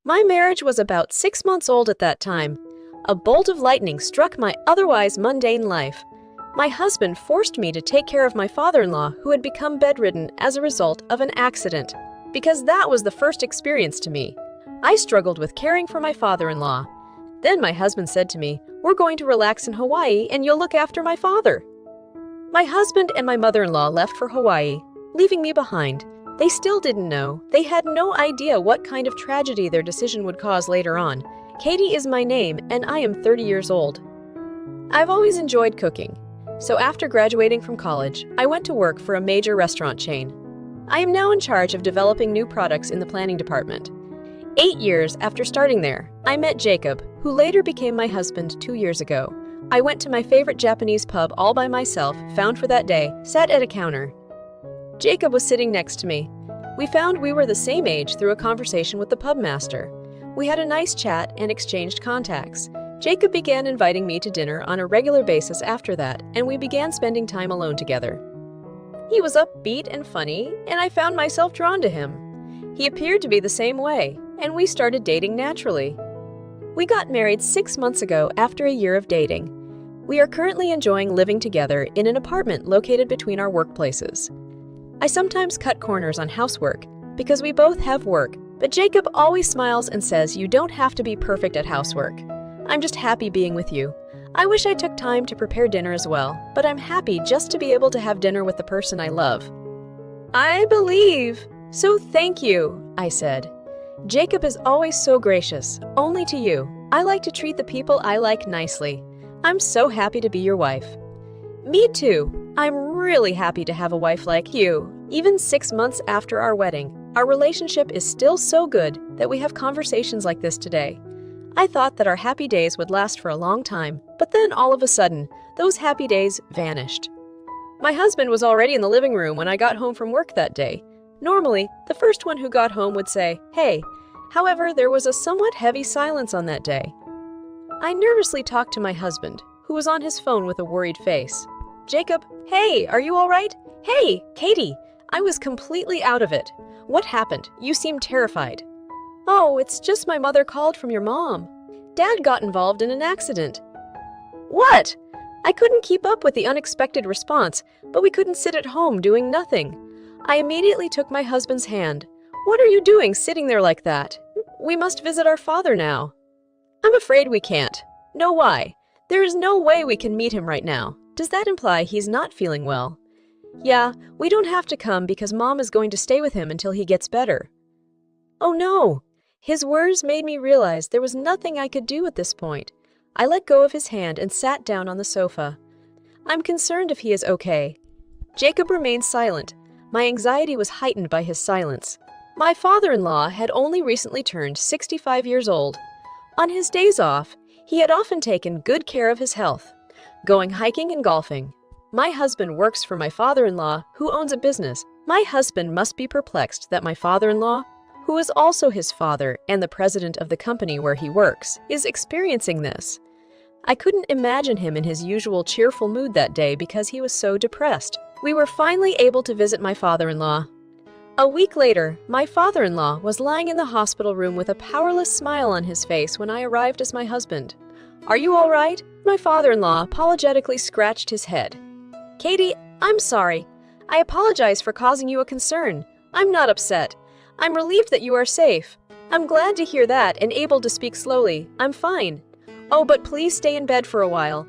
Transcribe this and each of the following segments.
My marriage was about 6 months old at that time. A bolt of lightning struck my otherwise mundane life. My husband forced me to take care of my father-in-law who had become bedridden as a result of an accident. Because that was the first experience to me. I struggled with caring for my father-in-law. Then my husband said to me, "We're going to relax in Hawaii and you'll look after my father." My husband and my mother-in-law left for Hawaii, leaving me behind. They still didn't know. They had no idea what kind of tragedy their decision would cause later on. Katie is my name, and I am 30 years old. I've always enjoyed cooking. So after graduating from college, I went to work for a major restaurant chain. I am now in charge of developing new products in the planning department. 8 years after starting there, I met Jacob, who later became my husband 2 years ago. I went to my favorite Japanese pub all by myself, found for that day, sat at a counter. Jacob was sitting next to me. We found we were the same age through a conversation with the pub master. We had a nice chat and exchanged contacts. Jacob began inviting me to dinner on a regular basis after that, and we began spending time alone together. He was upbeat and funny, and I found myself drawn to him. He appeared to be the same way, and we started dating naturally. We got married 6 months ago after a year of dating. We are currently enjoying living together in an apartment located between our workplaces. I sometimes cut corners on housework because we both have work, but Jacob always smiles and says you don't have to be perfect at housework. I'm just happy being with you. I wish I took time to prepare dinner as well, but I'm happy just to be able to have dinner with the person I love. I believe. So thank you, I said. Jacob is always so gracious, only to you. I like to treat the people I like nicely. I'm so happy to be your wife. Me too. I'm really happy to have a wife like you. Even 6 months after our wedding, our relationship is still so good that we have conversations like this today. I thought that our happy days would last for a long time, but then all of a sudden, those happy days vanished. My husband was already in the living room when I got home from work that day. Normally, the first one who got home would say, "Hey." However, there was a somewhat heavy silence on that day. I nervously talked to my husband, who was on his phone with a worried face. "Jacob, hey, are you all right? Hey, Katie, I was completely out of it. What happened? You seem terrified." "Oh, it's just my mother called from your mom. Dad got involved in an accident." "What?" I couldn't keep up with the unexpected response, but we couldn't sit at home doing nothing. I immediately took my husband's hand. "What are you doing sitting there like that? We must visit our father now." "I'm afraid we can't." "No, why? There is no way we can meet him right now. Does that imply he's not feeling well?" "Yeah, we don't have to come because Mom is going to stay with him until he gets better." "Oh no!" His words made me realize there was nothing I could do at this point. I let go of his hand and sat down on the sofa. "I'm concerned if he is okay." Jacob remained silent. My anxiety was heightened by his silence. My father-in-law had only recently turned 65 years old. On his days off, he had often taken good care of his health, going hiking and golfing. My husband works for my father-in-law, who owns a business. My husband must be perplexed that my father-in-law, who is also his father and the president of the company where he works, is experiencing this. I couldn't imagine him in his usual cheerful mood that day because he was so depressed. We were finally able to visit my father-in-law. A week later, my father-in-law was lying in the hospital room with a powerless smile on his face when I arrived as my husband. "Are you all right?" My father-in-law apologetically scratched his head. "Katie, I'm sorry. I apologize for causing you a concern. I'm not upset. I'm relieved that you are safe. I'm glad to hear that and able to speak slowly. I'm fine. Oh, but please stay in bed for a while."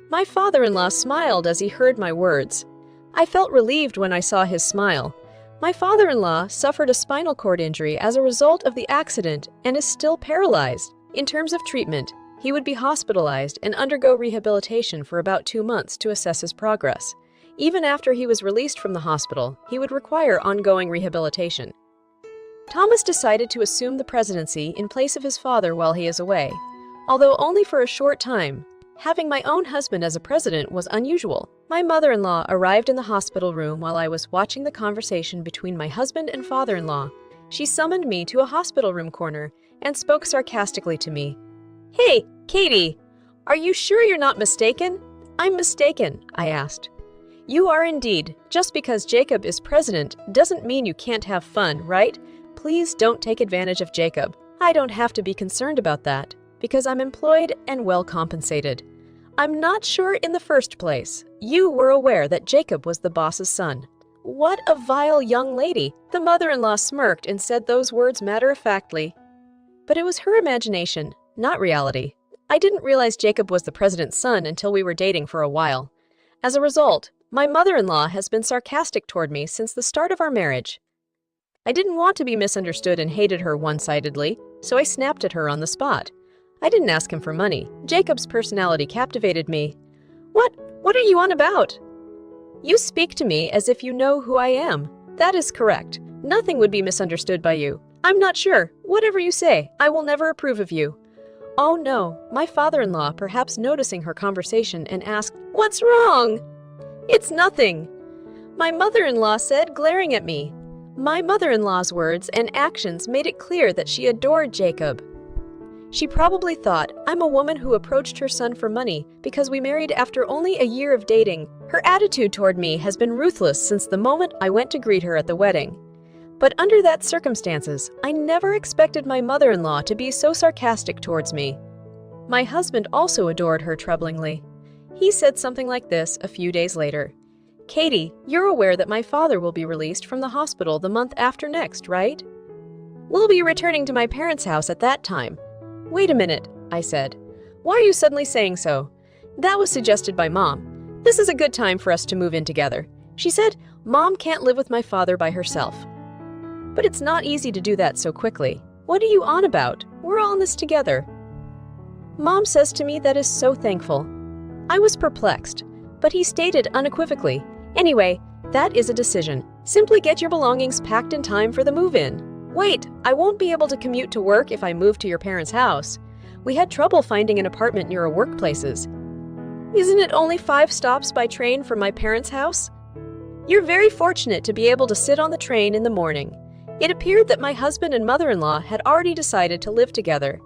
My father-in-law smiled as he heard my words. I felt relieved when I saw his smile. My father-in-law suffered a spinal cord injury as a result of the accident and is still paralyzed. In terms of treatment, he would be hospitalized and undergo rehabilitation for about 2 months to assess his progress. Even after he was released from the hospital, he would require ongoing rehabilitation. Thomas decided to assume the presidency in place of his father while he is away. Although only for a short time, having my own husband as a president was unusual. My mother-in-law arrived in the hospital room while I was watching the conversation between my husband and father-in-law. She summoned me to a hospital room corner and spoke sarcastically to me. "Hey, Katie, are you sure you're not mistaken?" "I'm mistaken," I asked. "You are indeed. Just because Jacob is president doesn't mean you can't have fun, right? Please don't take advantage of Jacob. I don't have to be concerned about that because I'm employed and well compensated. I'm not sure in the first place you were aware that Jacob was the boss's son. What a vile young lady! The mother-in-law smirked and said those words matter-of-factly. But it was her imagination, not reality. I didn't realize Jacob was the president's son until we were dating for a while. As a result, my mother-in-law has been sarcastic toward me since the start of our marriage. I didn't want to be misunderstood and hated her one-sidedly, so I snapped at her on the spot. I didn't ask him for money. Jacob's personality captivated me. What are you on about? You speak to me as if you know who I am. That is correct. Nothing would be misunderstood by you. I'm not sure. Whatever you say, I will never approve of you. Oh no, my father-in-law, perhaps noticing her conversation, and asked, "What's wrong?" "It's nothing," my mother-in-law said, glaring at me. My mother-in-law's words and actions made it clear that she adored Jacob. She probably thought I'm a woman who approached her son for money because we married after only a year of dating. Her attitude toward me has been ruthless since the moment I went to greet her at the wedding. But under that circumstances, I never expected my mother-in-law to be so sarcastic towards me. My husband also adored her troublingly. He said something like this a few days later. "Katie, you're aware that my father will be released from the hospital the month after next, right? We'll be returning to my parents' house at that time." "Wait a minute," I said. "Why are you suddenly saying so?" "That was suggested by Mom. This is a good time for us to move in together. She said Mom can't live with my father by herself. But it's not easy to do that so quickly. What are you on about? We're all in this together." Mom says to me that is so thankful. I was perplexed, but he stated unequivocally, "Anyway, that is a decision. Simply get your belongings packed in time for the move-in." "Wait, I won't be able to commute to work if I move to your parents' house. We had trouble finding an apartment near our workplaces. Isn't it only 5 stops by train from my parents' house? You're very fortunate to be able to sit on the train in the morning." It appeared that my husband and mother-in-law had already decided to live together.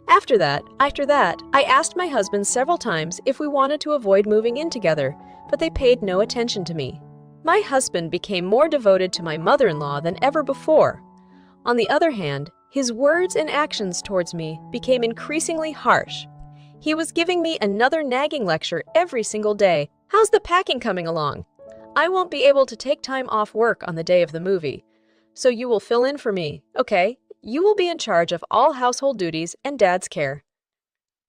After that, I asked my husband several times if we wanted to avoid moving in together, but they paid no attention to me. My husband became more devoted to my mother-in-law than ever before. On the other hand, his words and actions towards me became increasingly harsh. He was giving me another nagging lecture every single day. "How's the packing coming along? I won't be able to take time off work on the day of the movie. So you will fill in for me, okay? You will be in charge of all household duties and Dad's care.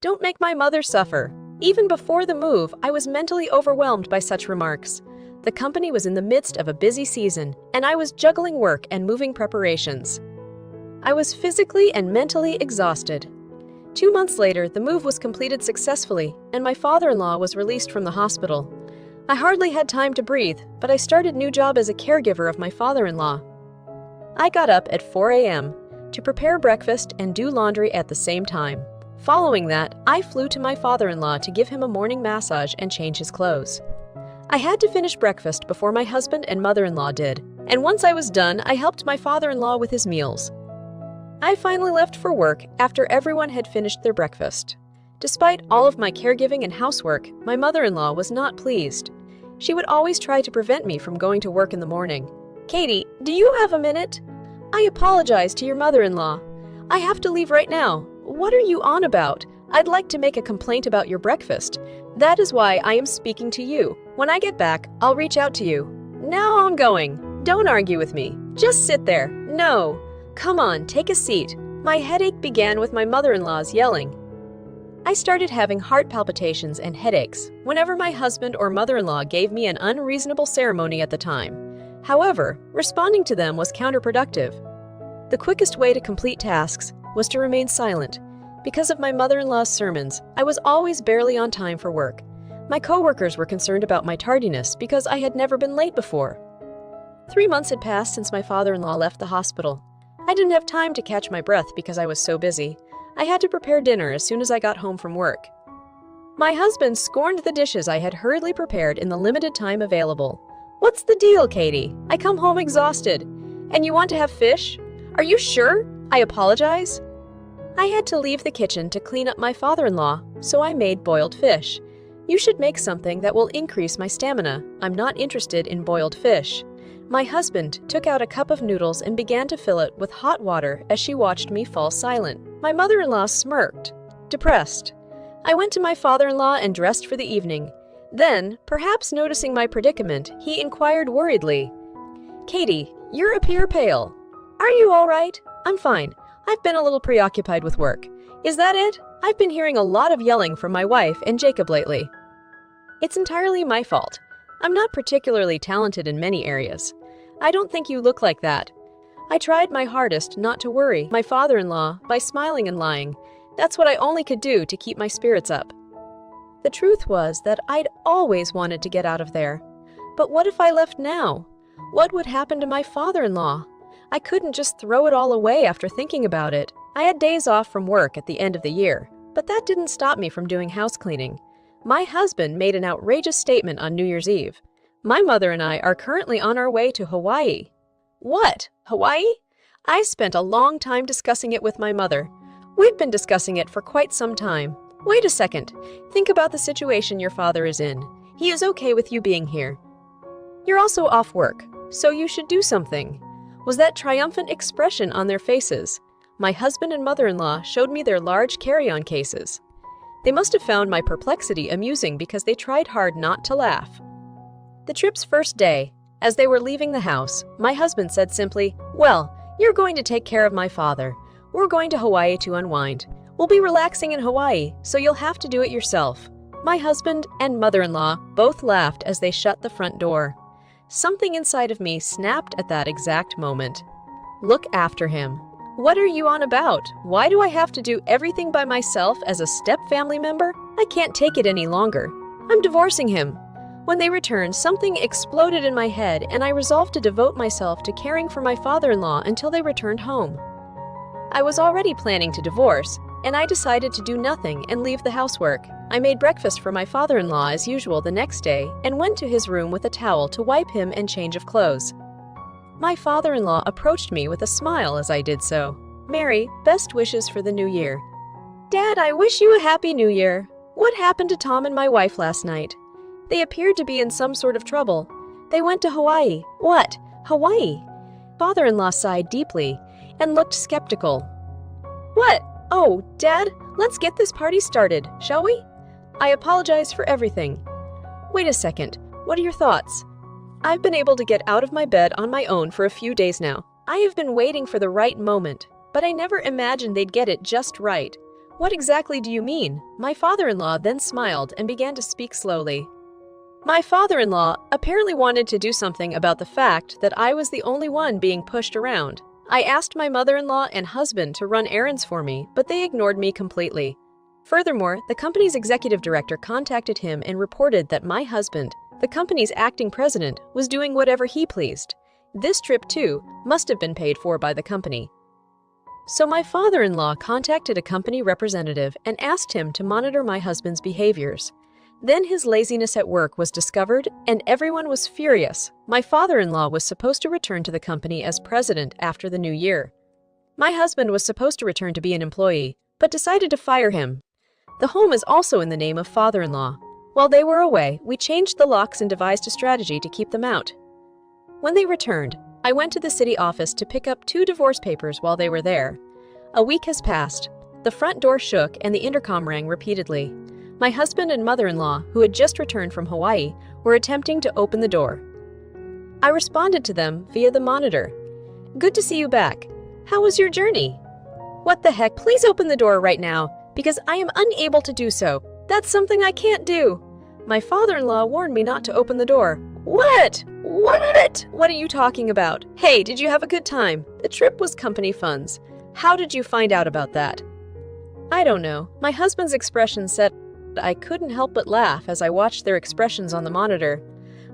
Don't make my mother suffer." Even before the move, I was mentally overwhelmed by such remarks. The company was in the midst of a busy season, and I was juggling work and moving preparations. I was physically and mentally exhausted. 2 months later, the move was completed successfully, and my father-in-law was released from the hospital. I hardly had time to breathe, but I started a new job as a caregiver of my father-in-law. I got up at 4 a.m. to prepare breakfast and do laundry at the same time. Following that, I flew to my father-in-law to give him a morning massage and change his clothes. I had to finish breakfast before my husband and mother-in-law did, and once I was done, I helped my father-in-law with his meals. I finally left for work after everyone had finished their breakfast. Despite all of my caregiving and housework, my mother-in-law was not pleased. She would always try to prevent me from going to work in the morning. "Katie, do you have a minute? I apologize to your mother-in-law. I have to leave right now." "What are you on about? I'd like to make a complaint about your breakfast. That is why I am speaking to you. When I get back, I'll reach out to you." "Now I'm going. Don't argue with me. Just sit there." "No. Come on, take a seat." My headache began with my mother-in-law's yelling. I started having heart palpitations and headaches whenever my husband or mother-in-law gave me an unreasonable ceremony at the time. However, responding to them was counterproductive. The quickest way to complete tasks was to remain silent. Because of my mother-in-law's sermons, I was always barely on time for work. My coworkers were concerned about my tardiness because I had never been late before. 3 months had passed since my father-in-law left the hospital. I didn't have time to catch my breath because I was so busy. I had to prepare dinner as soon as I got home from work. My husband scorned the dishes I had hurriedly prepared in the limited time available. "What's the deal, Katie? I come home exhausted. And you want to have fish? Are you sure? I apologize." I had to leave the kitchen to clean up my father-in-law, so I made boiled fish. "You should make something that will increase my stamina. I'm not interested in boiled fish." My husband took out a cup of noodles and began to fill it with hot water as she watched me fall silent. My mother-in-law smirked, depressed. I went to my father-in-law and dressed for the evening. Then, perhaps noticing my predicament, he inquired worriedly, "Katie, you appear pale. Are you all right?" "I'm fine. I've been a little preoccupied with work." "Is that it? I've been hearing a lot of yelling from my wife and Jacob lately." "It's entirely my fault. I'm not particularly talented in many areas. I don't think you look like that." I tried my hardest not to worry my father-in-law by smiling and lying. That's what I only could do to keep my spirits up. The truth was that I'd always wanted to get out of there. But what if I left now? What would happen to my father-in-law? I couldn't just throw it all away after thinking about it. I had days off from work at the end of the year, but that didn't stop me from doing house cleaning. My husband made an outrageous statement on New Year's Eve. My mother and I are currently on our way to Hawaii. What? Hawaii? I spent a long time discussing it with my mother. We've been discussing it for quite some time. Wait a second. Think about the situation your father is in. He is okay with you being here. You're also off work, so you should do something. Was that triumphant expression on their faces? My husband and mother-in-law showed me their large carry-on cases. They must have found my perplexity amusing because they tried hard not to laugh. The trip's first day, as they were leaving the house, my husband said simply, "Well, you're going to take care of my father. We're going to Hawaii to unwind. We'll be relaxing in Hawaii, so you'll have to do it yourself." My husband and mother-in-law both laughed as they shut the front door. Something inside of me snapped at that exact moment. Look after him. What are you on about? Why do I have to do everything by myself as a step-family member? I can't take it any longer. I'm divorcing him. When they returned, something exploded in my head, and I resolved to devote myself to caring for my father-in-law until they returned home. I was already planning to divorce, and I decided to do nothing and leave the housework. I made breakfast for my father-in-law as usual the next day and went to his room with a towel to wipe him and change of clothes. My father-in-law approached me with a smile as I did so. "Mary, best wishes for the new year." "Dad, I wish you a happy new year. What happened to Tom and my wife last night?" "They appeared to be in some sort of trouble. They went to Hawaii." "What? Hawaii?" Father-in-law sighed deeply and looked skeptical. "What? Oh, Dad, let's get this party started, shall we? I apologize for everything." "Wait a second. What are your thoughts?" "I've been able to get out of my bed on my own for a few days now. I have been waiting for the right moment, but I never imagined they'd get it just right." "What exactly do you mean?" My father-in-law then smiled and began to speak slowly. My father-in-law apparently wanted to do something about the fact that I was the only one being pushed around. I asked my mother-in-law and husband to run errands for me, but they ignored me completely. Furthermore, the company's executive director contacted him and reported that my husband, the company's acting president, was doing whatever he pleased. This trip, too, must have been paid for by the company. So my father-in-law contacted a company representative and asked him to monitor my husband's behaviors. Then his laziness at work was discovered, and everyone was furious. My father-in-law was supposed to return to the company as president after the new year. My husband was supposed to return to be an employee, but decided to fire him. The home is also in the name of father-in-law. While they were away, we changed the locks and devised a strategy to keep them out. When they returned, I went to the city office to pick up 2 divorce papers while they were there. A week has passed. The front door shook and the intercom rang repeatedly. My husband and mother-in-law, who had just returned from Hawaii, were attempting to open the door. I responded to them via the monitor. "Good to see you back. How was your journey?" "What the heck? Please open the door right now, because I am unable to do so. That's something I can't do." My father-in-law warned me not to open the door. What? What are you talking about? Hey, did you have a good time? The trip was company funds. How did you find out about that? I don't know. My husband's expression said I couldn't help but laugh as I watched their expressions on the monitor.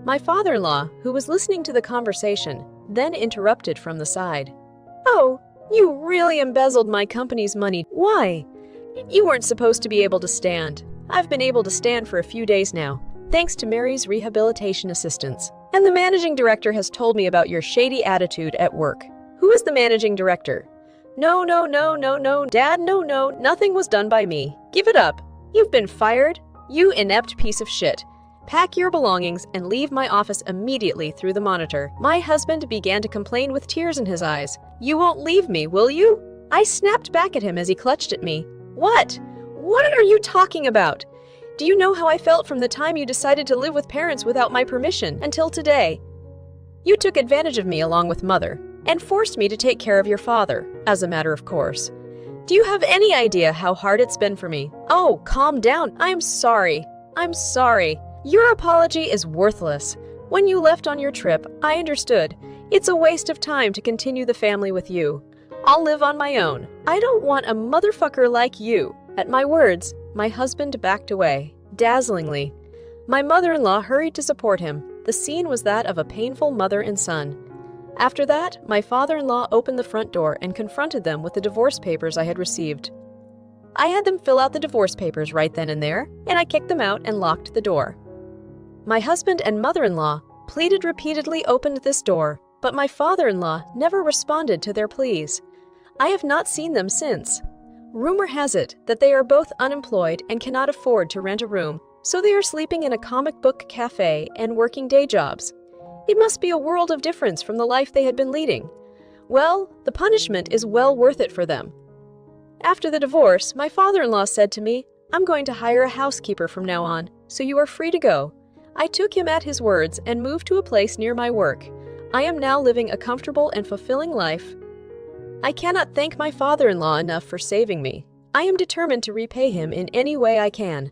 My father-in-law, who was listening to the conversation, then interrupted from the side. "Oh, you really embezzled my company's money. Why? You weren't supposed to be able to stand. I've been able to stand for a few days now, thanks to Mary's rehabilitation assistance. And the managing director has told me about your shady attitude at work." "Who is the managing director?" No, Dad, nothing was done by me. Give it up. You've been fired, you inept piece of shit. Pack your belongings and leave my office immediately through the monitor. My husband began to complain with tears in his eyes. You won't leave me, will you? I snapped back at him as he clutched at me. What? What are you talking about? Do you know how I felt from the time you decided to live with parents without my permission until today? You took advantage of me along with Mother and forced me to take care of your father, as a matter of course. Do you have any idea how hard it's been for me? Oh, calm down. I'm sorry. I'm sorry. Your apology is worthless. When you left on your trip, I understood. It's a waste of time to continue the family with you. I'll live on my own. I don't want a motherfucker like you. At my words, my husband backed away, dazzlingly. My mother-in-law hurried to support him. The scene was that of a painful mother and son. After that, my father-in-law opened the front door and confronted them with the divorce papers I had received. I had them fill out the divorce papers right then and there, and I kicked them out and locked the door. My husband and mother-in-law pleaded repeatedly opened this door, but my father-in-law never responded to their pleas. I have not seen them since. Rumor has it that they are both unemployed and cannot afford to rent a room, so they are sleeping in a comic book cafe and working day jobs. It must be a world of difference from the life they had been leading. Well, the punishment is well worth it for them. After the divorce, my father-in-law said to me, I'm going to hire a housekeeper from now on, so you are free to go. I took him at his words and moved to a place near my work. I am now living a comfortable and fulfilling life. I cannot thank my father-in-law enough for saving me. I am determined to repay him in any way I can.